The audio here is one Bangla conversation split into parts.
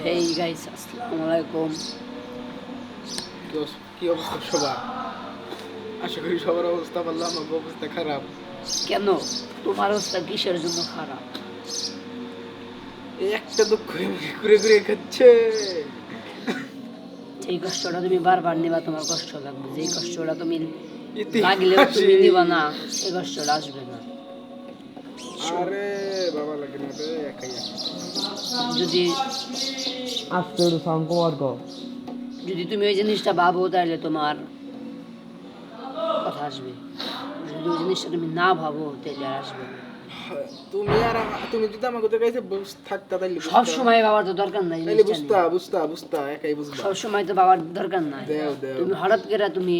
হেই গাইস, আসসালামু আলাইকুম। কি অবস্থা সবার? আশা করি সবার অবস্থা ভালো। আমার অবস্থা খারাপ। কেন তোমার অবস্থা কিসের জন্য খারাপ? এই একটা দুঃখ আমাকে ঘুরে ঘুরে খাচ্ছে। এই কষ্টটা তুমি বারবার নিবা, তোমার কষ্ট লাগবে। যেই কষ্টটা তুমি লাগলেও ইতিহাসে তুমি নিবা না, এই কষ্টটা আসবে না। আরে বাবা লাগে না রে, একাই আসি। যদি আস্তে একটু সাউন্ড কমার কর। যদি তুমি ওই জিনিসটা ভাবো তাহলে তোমার কথা আসবে। যদি ওই জিনিসটা তুমি না ভাবো তাহলে আর আসবে না। তুমি যদি আমার কথা কাছে থাকতা তাইলে সব সময় বাবার তো দরকার নাই, তাইলে বুঝতা একাই বুঝবা। সব সময় তো বাবার দরকার নাই। দেও তুমি হঠাৎ করে তুমি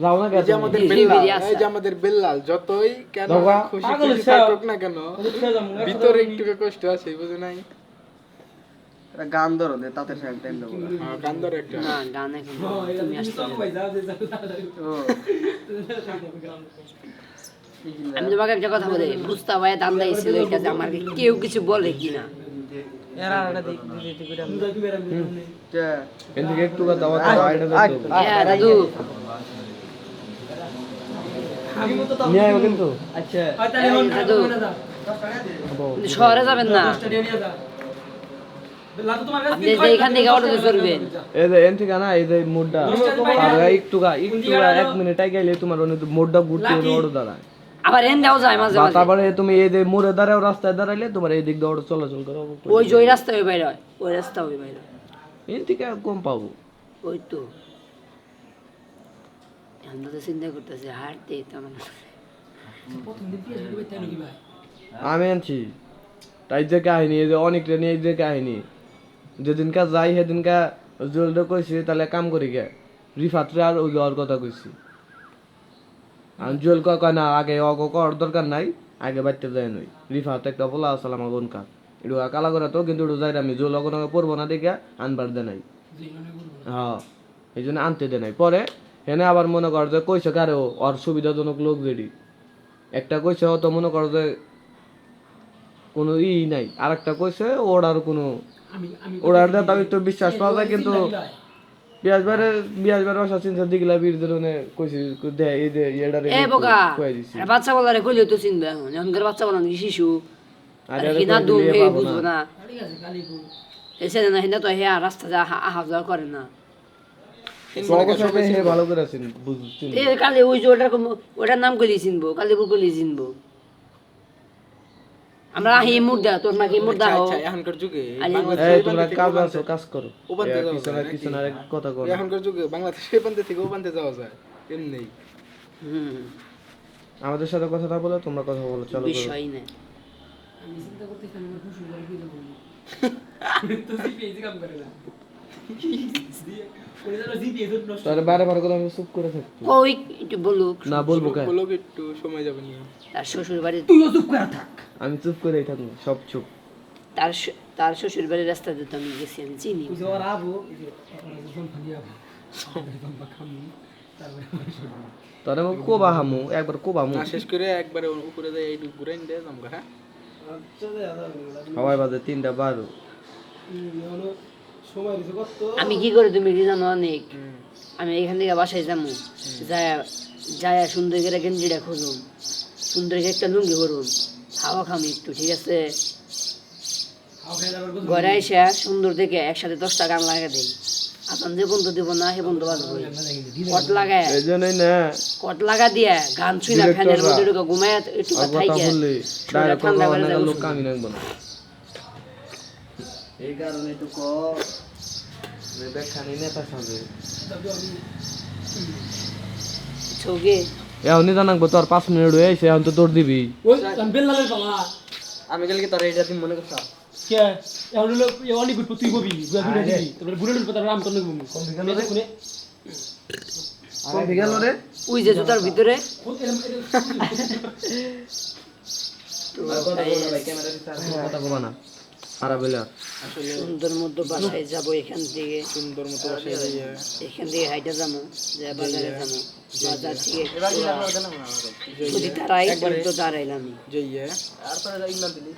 যাও না এই যে আমাদের বেল্লাল, এই যে আমাদের বেল্লাল যতই কেন খুশি খুশি থাকুক না কেন, ভিতরে একটু কষ্ট আছে, বুঝো নাই? গান ধরো দে তাতে সাইড টাইম দেবো। হ্যাঁ, গান ধরো একটা। না গান এখন তুমি আসতে হবে। আমি তোমাকে একটা কথা বলি, বুঝতে ভাই দান্দা ছিল এটা যে আমাকে কেউ কিছু বলে কিনা। এদিকে একটু দাও হ্যাঁ দাদু, নিয়ে আইবো কিন্তু। আচ্ছা দাদু, কিন্তু শহরে যাবেন না, আপনি যে এখান থেকে অটোতে চড়বেন। এই যে এন থেকে না, এই যে মোড়টা আর একটু 1 মিনিট আগে গেলে তোমার মোড়টা ঘুরতে রোড দাঁড়ায়। আবার এন দেওয়া যায় মাঝে মাঝে। তারপরে তুমি এই যে মোড়ে দাঁড়াও, রাস্তায় দাঁড়াইলে তোমার এই দিক দিয়ে অটো চলাচল করো। ওই যে ওই রাস্তা ওই বাইরে হয়, ওই রাস্তা ওই বাইরে। এন থেকে কম পাবো। ওই তো আমরা তো চিন্তা করতেছি হাঁটতে তেমন। আমি আনছি তাই যে কাহিনী, এই যে অনেক নিয়ে এই যে কাহিনী, যেদিনকা যাই সেদিনকা জলটা কইছি তাহলে কাম করি গে রিফাতরে আর ওই যাওয়ার কথা কইছি। আর জল কয় না আগে অগ কর দরকার নাই, আগে বাইতে যায় নই। রিফাত একটা বলা আসল আমার গনকা একটু কালা করে তো, কিন্তু একটু যাই আমি জল অগনকে পড়বো না দেখে আনবার দে নাই। হ্যাঁ, এই জন্য আনতে দে নাই। পরে হেনে আবার মনে কর যে কইছে কারে ওর সুবিধাজনক লোক যেটি একটা কইছে, অত মনে কর যে কোনো নাই, আর একটা কইছে ওড়ার কোনো ওড়ার দা আমি তো বিশ্বাস পাওয়া যায়। কিন্তু বিয়াজবারে অসা চিন্তা দিগলা বীর ধরনে কইছি দে এই যে এডারে এ বোকা, কই দিছি। বাচ্চা বলারে কইলে তো চিনবে। এখন এখনকার বাচ্চা বলান কি শিশু, আর আর কি না দুম হে বুঝবো না। এসে না হিন্দা তো হে রাস্তা যা আহা যাওয়া করে না। সবাই হে ভালো করে আছেন বুঝছেন। এ কালি ওই যে ওটার নাম কইলি চিনবো, কালীপুর কইলি চিনবো। আমরা আহি মুর্দা, তোর নাকি মুর্দা হও। আচ্ছা, এখনকার যুগে এই তোমরা কাজ আছো, কাজ করো। ওপান্তে যাওয়া পিছনে যায় পিছনে আরেক কথা কর। এখনকার যুগে বাংলাদেশের প্রান্তে থেকে ওপান্তে যাওয়া যায় এমনি। হুম, আমাদের সাথে কথাটা বলে তোমরা কথা বলো, চলো করো। বিষয় না। তাহলে বারে বারে কথা আমি চুপ করে থাকবো কই একটু বলুক। না, বলবো কেন? বলো একটু সময় যাবে না। তার শ্বশুর বাড়ি, আমি চুপ করেই থাকবো, সব চুপ। তার শ্বশুর বাড়ির রাস্তা দিয়ে তো আমি গেছি, আমি চিনি। তাহলে আমি কোবা হামু, একবার কোবা হামু। না শেষ করে একবারে উপরে যাই এইটু ঘুরে নিয়ে যাবো। হ্যাঁ, সবাই বাজে 3:12। আমি কি করে তুমি কি জানো অনেক, আমি এখান থেকে বাসায় যাবো, যায় সুন্দর করে গেঞ্জিটা খুলুন, সুন্দর করে একটা লুঙ্গি করুন, হাওয়া খামি একটু, ঠিক আছে? ঘরে এসে সুন্দর দেখে একসাথে 10টা গান লাগা দেই। আসান যে বন্ধু দিব না সে বন্ধু বাজবো। কট লাগায়, এই জন্যই না কট লাগা দিয়ে গান শুই না, ফ্যানের মধ্যে ঢুকে ঘুমায় একটু কথা থাইকে বললে ডাইরেক্ট ঠান্ডা করে অনেক যাবো। লোক কামি নাকবো না, এই কারণে একটু ক বেখানি নেতা সাজে ছৌকে এখনই জানাকবো তোর 5 মিনিট হয়ে আইছে, এখন তো তোর দিবি। আমি কালকে তোর এটা তুমি মনে করছ কে এখন হলো অনেক গুড তুই ববি গুয়া গুনা দিবি তারপরে বুড়ো পতা রাম তো নেবো কোনে কোন দিকে গেল রে? ওই যে জুতার ভিতরে। কথা কবা না খারাপ হইলে আর। সুন্দর মতো বাসায় যাবো এখান থেকে, সুন্দর মতো বাসায় যাইয়া এখান থেকে হাইটা যাবো, যে বাজারে যাবো, বাজার থেকে যদি তারাই তো দাঁড়াইলাম যাইয়া তারপরে ইমান দিলি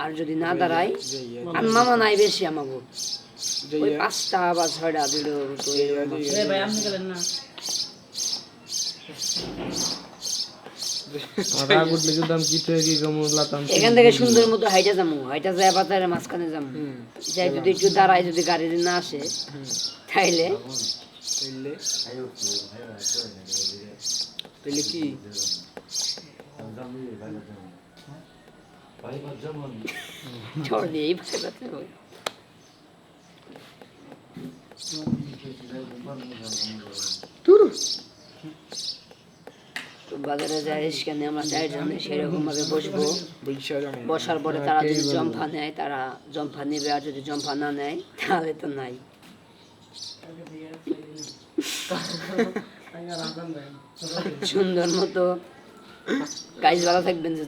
আর যদি না দাঁড়ায় যাইয়া আর মামা নাই বেশি আমাকে ওই যাইয়া 5টা বা 6টা ভিডিও তো এরকম আছে। ভাই আপনি গেলেন না আর রাগ উঠলে কিন্তু আমি কিছু কি কমলাতাম এখান থেকে সুন্দর মতো হাইটা যাবো হাইটা যায় বাজারের মাঝখানে যাবো যাই যদি একটু দাঁড়ায় যদি গাড়ি না আসে তাইলে তাইলে তাইলে কি ঝড় দিয়েই বাঁচাতে হবে তো বাজারে যাই সেখানে আমরা 4 জনে সেরকম ভাবে বসবো বৈশা জানি বসার পরে তারা যদি জম্পা নেয় তারা জম্পা নেবে আর যদি জম্পা না নেয় তাহলে তো নাই সুন্দর মতো গাইজ ভালো থাকবেন।